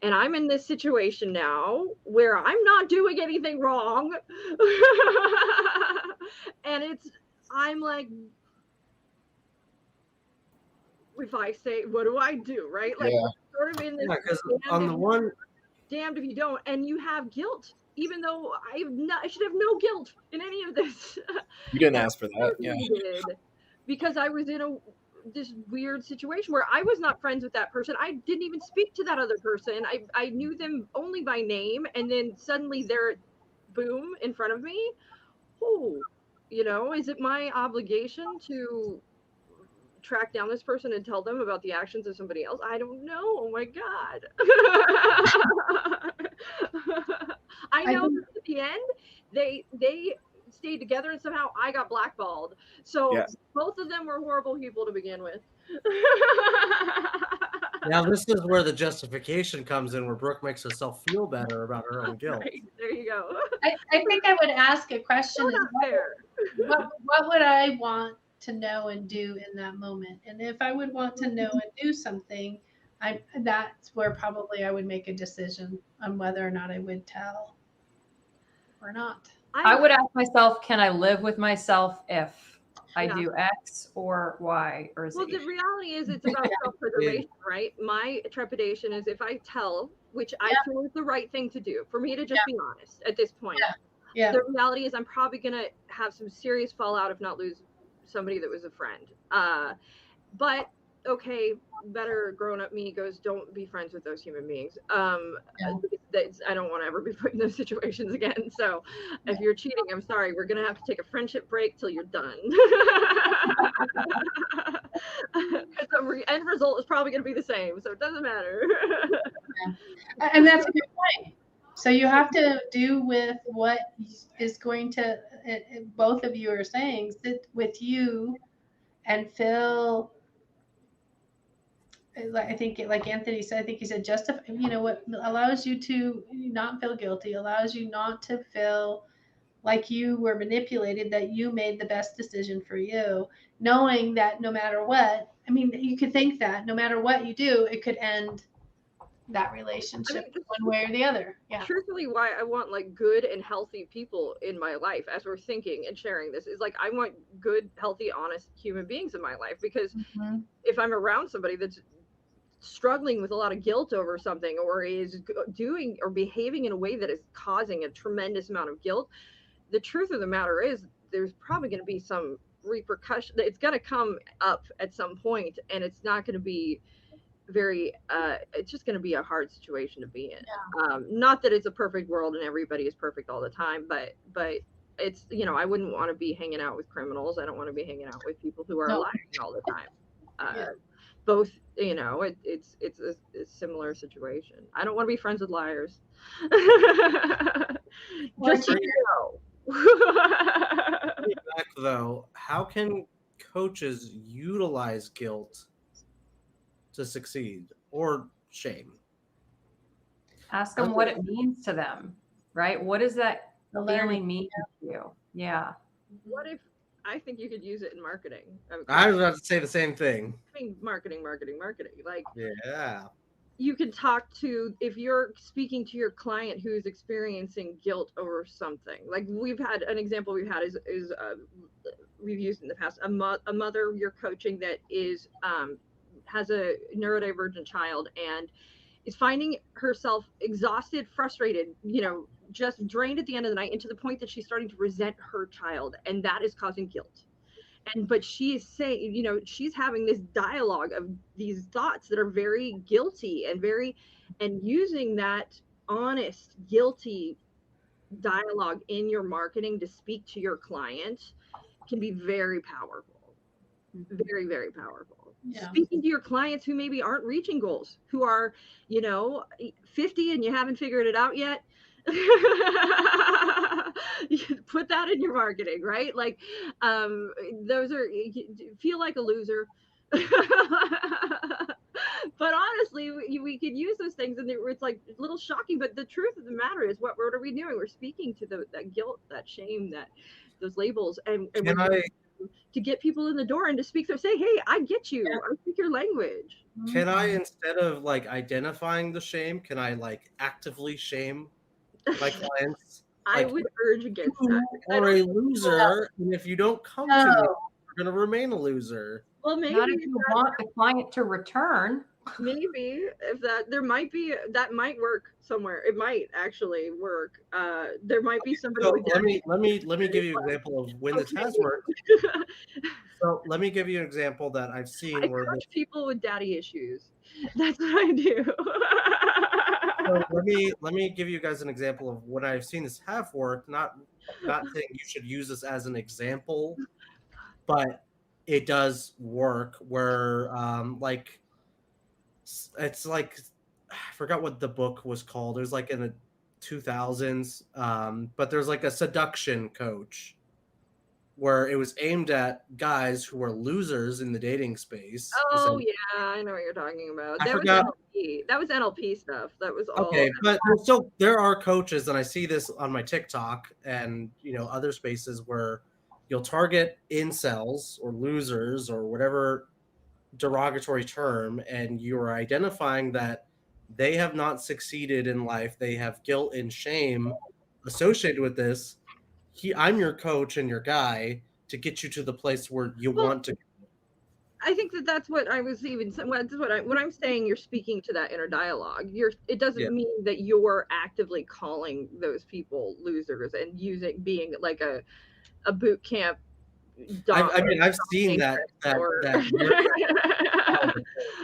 And I'm in this situation now where I'm not doing anything wrong. And I'm like, if I say, what do I do? Right? Like, sort of in this, because on the one, damned if you don't, and you have guilt, even though I should have no guilt in any of this. You didn't ask for that. Yeah. Because I was in this weird situation where I was not friends with that person. I didn't even speak to that other person. I knew them only by name, and then suddenly they're boom in front of me. Oh, is it my obligation to track down this person and tell them about the actions of somebody else? I don't know. Oh my God. I know at the end they stayed together, and somehow I got blackballed. So both of them were horrible people to begin with. Now this is where the justification comes in, where Brooke makes herself feel better about her own guilt. Right, there you go. I think I would ask a question. What would I want to know and do in that moment? And if I would want to know and do something, that's where probably I would make a decision on whether or not I would tell or not. I would ask myself, can I live with myself if I do X or Y or Z? Well, the reality is it's about self-preservation, right? My trepidation is if I tell, which I feel is the right thing to do, for me to just be honest at this point. Yeah. The reality is I'm probably going to have some serious fallout, if not lose somebody that was a friend. But okay, better grown up me goes, don't be friends with those human beings. Yeah. I don't want to ever be put in those situations again. So if you're cheating, I'm sorry, we're gonna have to take a friendship break till you're done. Because the end result is probably gonna be the same, so it doesn't matter. And that's a good point. So you have to do with what is going to, both of you are saying, sit with you and feel, I think, like Anthony said, I think he said, justify, what allows you to not feel guilty, allows you not to feel like you were manipulated, that you made the best decision for you, knowing that no matter what, I mean, you could think that no matter what you do, it could end that relationship one way or the other. Yeah. Truthfully, why I want like good and healthy people in my life, as we're thinking and sharing this, is like I want good, healthy, honest human beings in my life, because if I'm around somebody that's struggling with a lot of guilt over something, or is doing or behaving in a way that is causing a tremendous amount of guilt, the truth of the matter is there's probably going to be some repercussion. It's going to come up at some point, and it's not going to be very it's just going to be a hard situation to be in. Not that it's a perfect world and everybody is perfect all the time, but it's, I wouldn't want to be hanging out with criminals. I don't want to be hanging out with people who are lying all the time. Both, it's a similar situation. I don't want to be friends with liars. Just so you know. Back though, how can coaches utilize guilt to succeed, or shame? Ask them what it means to them, right? What does that feeling mean to you? Yeah. What if, I think you could use it in marketing. I was about to say the same thing. Marketing. Like, yeah. You can talk to, if you're speaking to your client who's experiencing guilt over something. Like we've had an example we've had is we've used in the past, a mother you're coaching that is has a neurodivergent child and is finding herself exhausted, frustrated, just drained at the end of the night, and to the point that she's starting to resent her child, and that is causing guilt. But she is saying, she's having this dialogue of these thoughts that are very guilty and using that honest, guilty dialogue in your marketing to speak to your client can be very powerful. Very, very powerful. Yeah. Speaking to your clients who maybe aren't reaching goals, who are, 50 and you haven't figured it out yet. Put that in your marketing, right? Like, those are, feel like a loser. But honestly, we could use those things, and it's like a little shocking. But the truth of the matter is, what are we doing? We're speaking to that guilt, that shame, those labels, and to get people in the door and to speak. So say, hey, I get you. I speak your language. Can I, instead of like identifying the shame, can I like actively shame my clients? I would urge against that. Or a loser, and if you don't come to me, you're going to remain a loser. Well, maybe not if you want the client to return. Maybe if that might work somewhere. It might actually work. There might be somebody. So let me give you an example of when this has worked. So let me give you an example that I've seen where people with daddy issues. That's what I do. So let me give you guys an example of when I've seen this have worked. Not saying you should use this as an example, but it does work. Where like it's like, I forgot what the book was called. It was like in the 2000s, but there's like a seduction coach where it was aimed at guys who were losers in the dating space. Oh yeah, I know what you're talking about. That was NLP stuff. That was all. Okay, but still, there are coaches, and I see this on my TikTok and other spaces where you'll target incels or losers or whatever derogatory term, and you're identifying that they have not succeeded in life. They have guilt and shame associated with this. I'm your coach and your guy to get you to the place where you want to go. I think that's what I was even saying. When I'm saying you're speaking to that inner dialogue, it doesn't mean that you're actively calling those people losers and being like a boot camp, I mean, I've seen that or-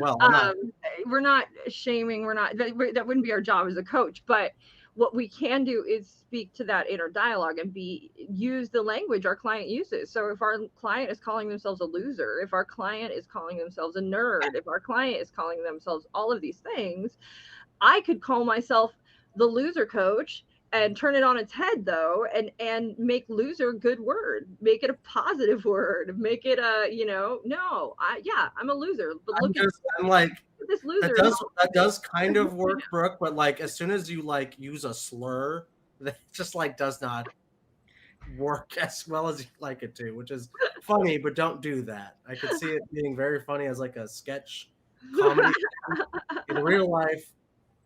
well, I'm not- we're not shaming. We're not that wouldn't be our job as a coach. But what we can do is speak to that inner dialogue and use the language our client uses. So if our client is calling themselves a loser, if our client is calling themselves a nerd, if our client is calling themselves all of these things, I could call myself the loser coach and turn it on its head though, and make loser a good word, make it a positive word, make it a, no, I'm a loser, but I'm like, this loser. That does kind of work, Brooke, but like as soon as you like use a slur, that just like does not work as well as you like it to, which is funny, but don't do that. I could see it being very funny as like a sketch comedy. In real life,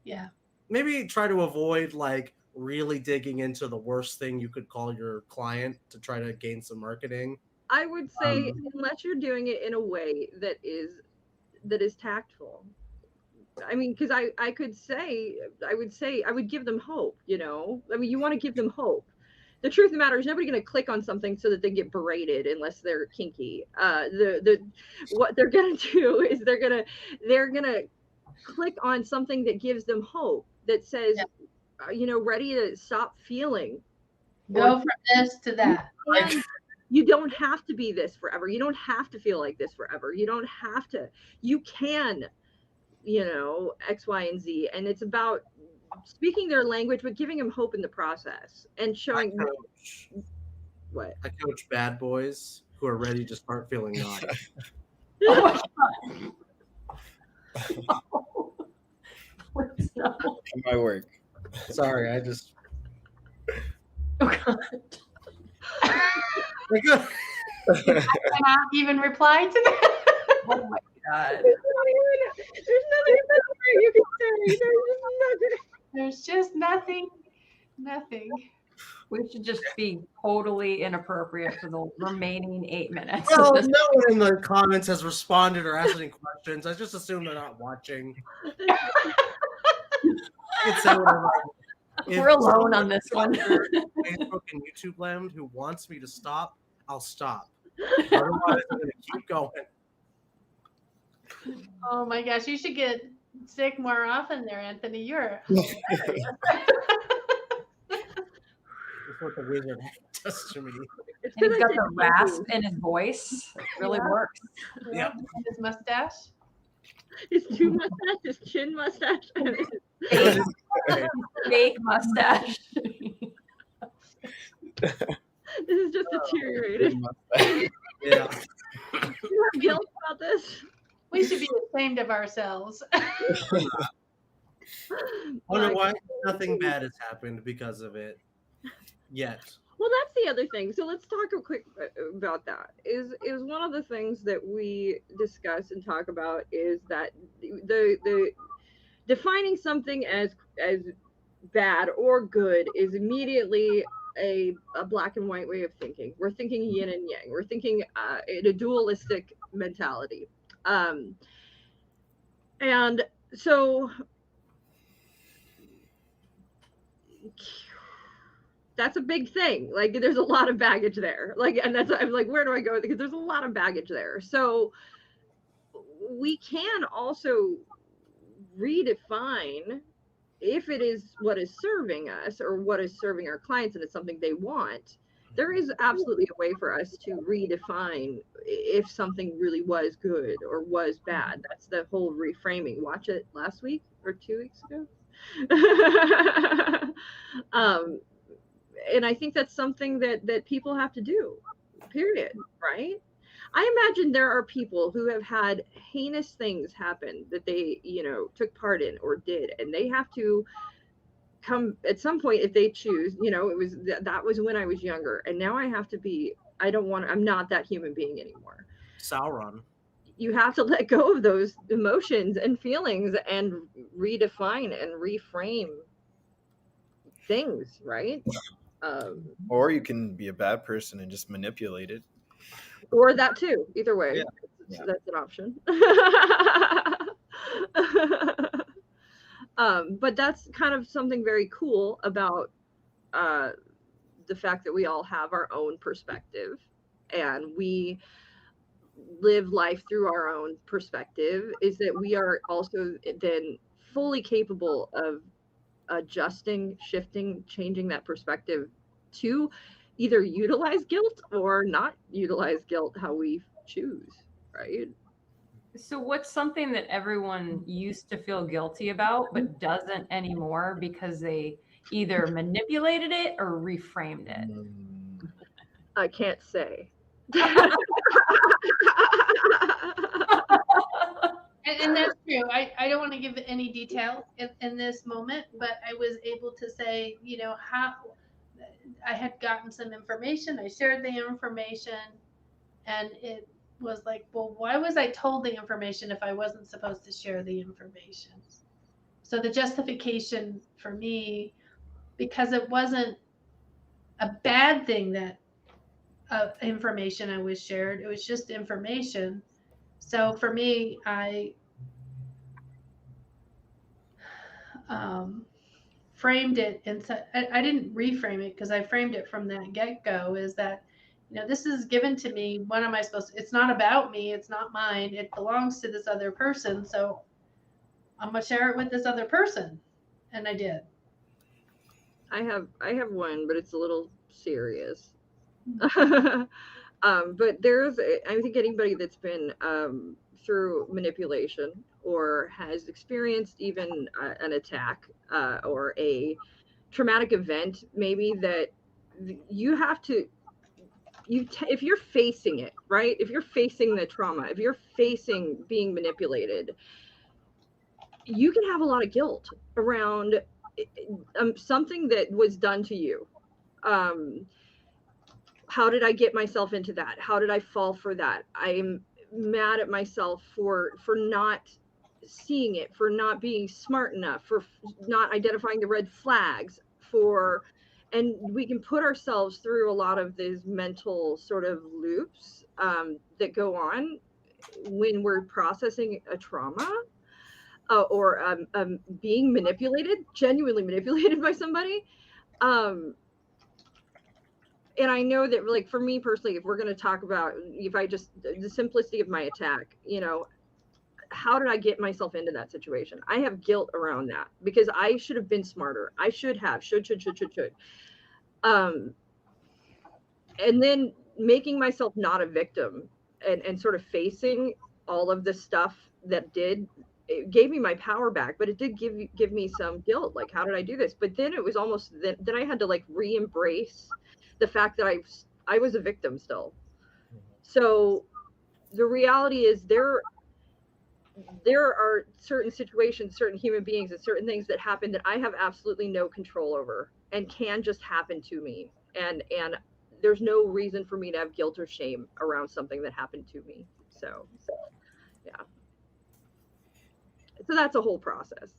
Yeah. maybe try to avoid like really digging into the worst thing you could call your client to try to gain some marketing. I would say unless you're doing it in a way that is tactful. I mean, because I would give them hope, I mean, you want to give them hope. The truth of the matter is nobody's going to click on something so that they get berated unless they're kinky. What they're going to do is they're going to click on something that gives them hope, that says, ready to stop feeling. Go from this to that. And you don't have to be this forever. You don't have to feel like this forever. You don't have to. You can, X, Y, and Z. And it's about speaking their language, but giving them hope in the process and showing what. I coach bad boys who are ready to start feeling naughty. Oh my God. Please no. My work. Sorry, I just. Oh God. Cannot even reply to that. Oh my God. There's nothing you can say. There's just nothing. Nothing. We should just be totally inappropriate for the remaining 8 minutes. Well, no one in the comments has responded or asked any questions. I just assume they're not watching. I can say whatever. We're alone on this one. Facebook and YouTube land who wants me to stop, I'll stop. Otherwise, I'm going to keep going. Oh my gosh, you should get sick more often there, Anthony. You're That's what the wizard does to me. It's And he's got because the rasp in his voice. It really works. Yep. his mustache. His two mustaches, chin mustache. And Fake, fake mustache. this is just deteriorated. Yeah. You have guilt about this? We should be ashamed of ourselves. Wonder why nothing bad has happened because of it yet. Well, that's the other thing. So let's talk a quick about that. Is one of the things that we discuss and talk about is that the defining something as bad or good is immediately a black and white way of thinking. We're thinking yin and yang. We're thinking in a dualistic mentality. And so that's a big thing. Like there's a lot of baggage there. And that's, I'm like, where do I go? Because there's a lot of baggage there. So we can also redefine if it is what is serving us or what is serving our clients and it's something they want. There is absolutely a way for us to redefine if something really was good or was bad. That's the whole reframing. Watch it last week or 2 weeks ago. And I think that's something that people have to do, period, right? I imagine there are people who have had heinous things happen that they, took part in or did, and they have to come at some point if they choose, it was that was when I was younger, and now I have to be, I'm not that human being anymore. Sauron. You have to let go of those emotions and feelings and redefine and reframe things, right? Or you can be a bad person and just manipulate it. Or that too. Either way, Yeah. that's an option. But that's kind of something very cool about the fact that we all have our own perspective and we live life through our own perspective, is that we are also then fully capable of adjusting, shifting, changing that perspective to either utilize guilt or not utilize guilt how we choose, right? So what's something that everyone used to feel guilty about but doesn't anymore because they either manipulated it or reframed it? I can't say. And that's true. I don't want to give any detail in this moment, but I was able to say, how I had gotten some information. I shared the information, and it was like, well, why was I told the information if I wasn't supposed to share the information? So the justification for me, because it wasn't a bad thing that information I was shared, it was just information. So for me, I framed it, and I didn't reframe it because I framed it from that get-go, is that, this is given to me. What am I supposed to? It's not about me. It's not mine. It belongs to this other person. So I'm gonna share it with this other person, and I did. I have one, but it's a little serious. But I think anybody that's been through manipulation or has experienced even an attack or a traumatic event, maybe, that you have to, if you're facing it, right? If you're facing the trauma, if you're facing being manipulated, you can have a lot of guilt around something that was done to you. How did I get myself into that? How did I fall for that? I'm mad at myself for not seeing it, for not being smart enough, for not identifying the red flags, and we can put ourselves through a lot of these mental sort of loops that go on when we're processing a trauma or being manipulated, genuinely manipulated by somebody. And I know that, like, for me personally, if we're going to talk about, the simplicity of my attack, how did I get myself into that situation? I have guilt around that because I should have been smarter. I should. And then making myself not a victim and sort of facing all of the stuff that it gave me my power back, but it did give me some guilt. Like, how did I do this? But then it was almost then I had to like re-embrace the fact that I was a victim still. So the reality is there are certain situations, certain human beings, and certain things that happen that I have absolutely no control over and can just happen to me. And there's no reason for me to have guilt or shame around something that happened to me. So yeah. So that's a whole process.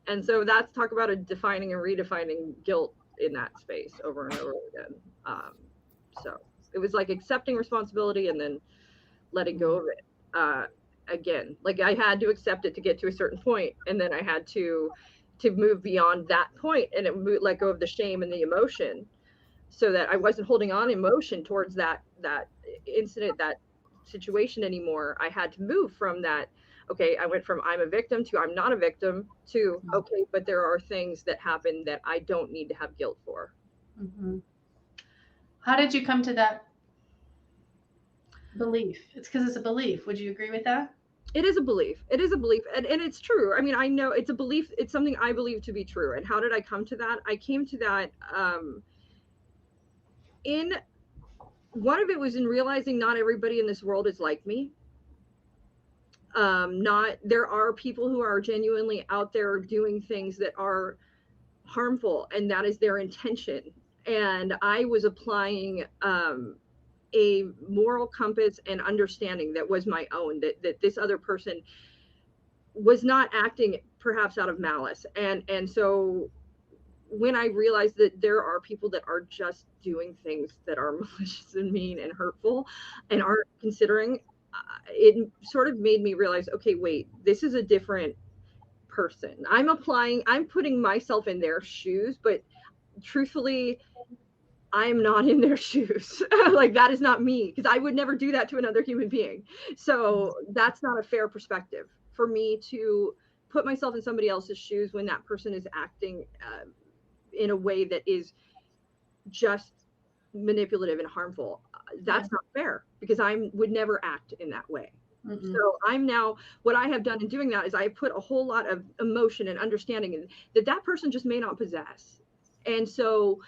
And so that's talk about defining and redefining guilt in that space over and over again. So it was like accepting responsibility and then letting go of it. Again, like I had to accept it to get to a certain point, and then I had to move beyond that point and let go of the shame and the emotion, so that I wasn't holding on emotion towards that incident, that situation anymore. I had to move from that. Okay, I went from I'm a victim to I'm not a victim to, okay, but there are things that happen that I don't need to have guilt for. Mm-hmm. How did you come to that belief? It's because it's a belief. Would you agree with that? It is a belief. It is a belief. And it's true. I mean, I know it's a belief. It's something I believe to be true. And how did I come to that? I came to that in one of it was in realizing not everybody in this world is like me. There are people who are genuinely out there doing things that are harmful, and that is their intention. And I was applying a moral compass and understanding that was my own, that this other person was not acting perhaps out of malice. And so when I realized that there are people that are just doing things that are malicious and mean and hurtful and aren't considering, it sort of made me realize, okay, wait, this is a different person. I'm putting myself in their shoes, but truthfully, I'm not in their shoes. Like, that is not me, because I would never do that to another human being. So that's not a fair perspective for me to put myself in somebody else's shoes when that person is acting in a way that is just manipulative and harmful. That's not fair, because I would never act in that way. Mm-mm. So I'm now, what I have done in doing that is I put a whole lot of emotion and understanding in that person just may not possess. And so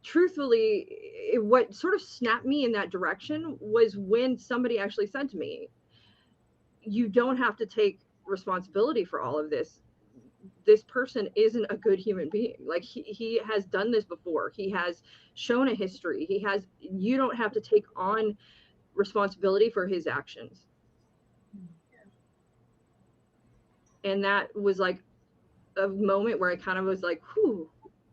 truthfully, what sort of snapped me in that direction was when somebody actually said to me, you don't have to take responsibility for all of this. This person isn't a good human being. Like, he has done this before. He has shown a history. You don't have to take on responsibility for his actions. And that was like a moment where I kind of was like, whew,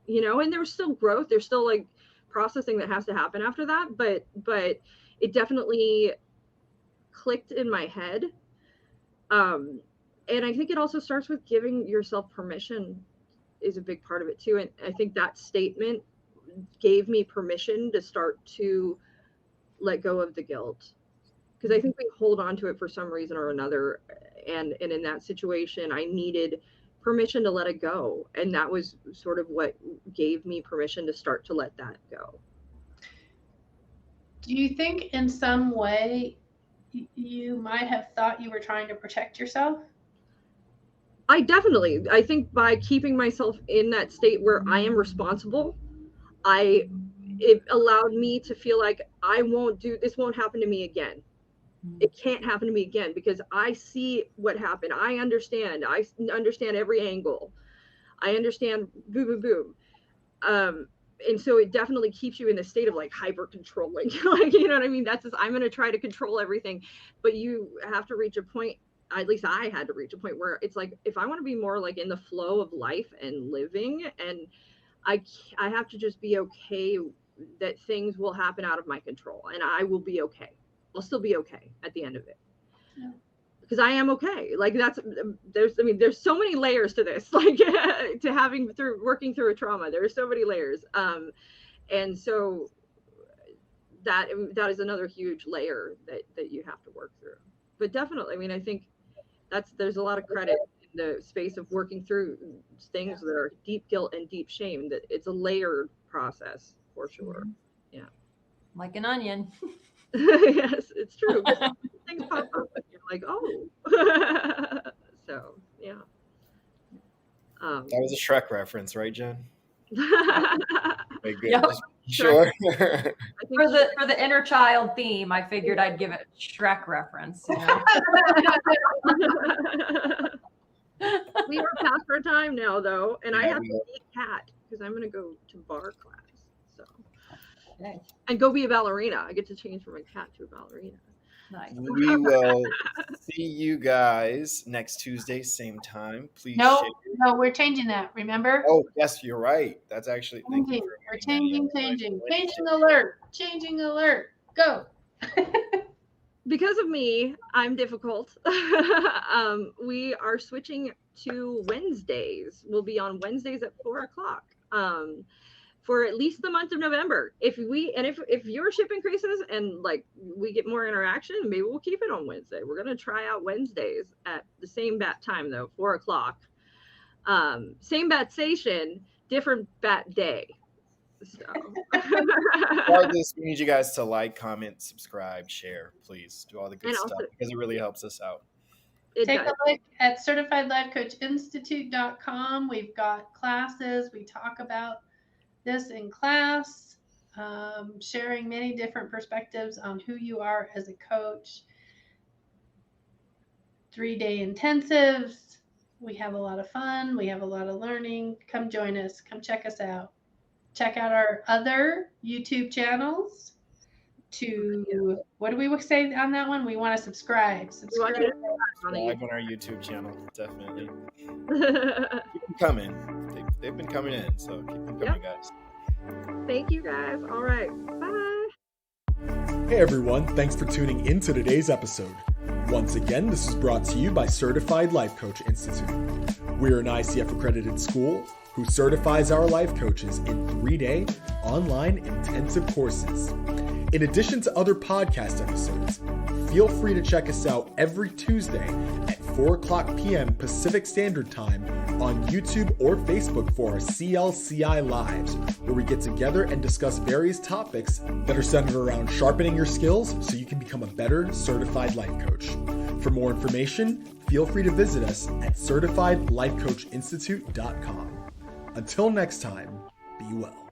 and there was still growth. There's still like processing that has to happen after that. But it definitely clicked in my head. And I think it also starts with giving yourself permission is a big part of it too. And I think that statement gave me permission to start to let go of the guilt, because I think we hold on to it for some reason or another. And in that situation, I needed permission to let it go. And that was sort of what gave me permission to start to let that go. Do you think in some way you might have thought you were trying to protect yourself? I think by keeping myself in that state where I am responsible, it allowed me to feel like this won't happen to me again. It can't happen to me again, because I see what happened. I understand every angle. I understand boom, boom, boom. And so it definitely keeps you in the state of like hyper controlling. Like, you know what I mean? That's just, I'm going to try to control everything, but you have to reach a point. At least I had to reach a point where it's like, if I want to be more like in the flow of life and living, and I have to just be okay that things will happen out of my control, and I will be okay. I'll still be okay at the end of it. Yeah. Because I am okay. Like, there's so many layers to this, like to working through a trauma. There are so many layers. And so that is another huge layer that you have to work through. But definitely, I mean, I think there's a lot of credit in the space of working through things that are deep guilt and deep shame, that it's a layered process for sure. Yeah. Like an onion. Yes, it's true. Things pop up and you're like, oh. So, yeah. That was a Shrek reference, right, Jen? Okay, good. Yep. Sure. For the inner child theme, I figured I'd give it a Shrek reference. You know? We are past our time now, though, and I Yeah, have to eat cat because I'm going to go to bar class. So, Okay. and go be a ballerina. I get to change from a cat to a ballerina. Nice. We will see you guys next Tuesday, same time. Please No, share. no, we're changing that. Remember? Oh, yes, you're right. That's actually thank you Changing. for We're reminding me. changing alert. Changing alert. Go. Because of me, I'm difficult. We are switching to Wednesdays. We'll be on Wednesdays at 4:00 for at least the month of November. If viewership increases and like we get more interaction, maybe we'll keep it on Wednesday. We're gonna try out Wednesdays at the same bat time though, 4:00. Same bat station, different bat day. So Regardless, we need you guys to like, comment, subscribe, share, please. Do all the good And stuff also- because it really helps us out. it Take does. a look at CertifiedLifeCoachInstitute.com. We've got classes. We talk about this in class, sharing many different perspectives on who you are as a coach. 3-day intensives. We have a lot of fun. We have a lot of learning. Come join us. Come check us out. Check out our other YouTube channels. What do we say on that one? We want to subscribe. want Subscribe. Subscribe on our YouTube channel, definitely. Keep them coming. They've been coming in, so keep them coming, guys. Thank you guys. All right. Bye. Hey everyone, thanks for tuning in to today's episode. Once again, this is brought to you by Certified Life Coach Institute. We're an ICF accredited school who certifies our life coaches in 3-day online intensive courses. In addition to other podcast episodes, feel free to check us out every Tuesday at 4:00 p.m. Pacific Standard Time on YouTube or Facebook for our CLCI Lives, where we get together and discuss various topics that are centered around sharpening your skills so you can become a better certified life coach. For more information, feel free to visit us at CertifiedLifeCoachInstitute.com. Until next time, be well.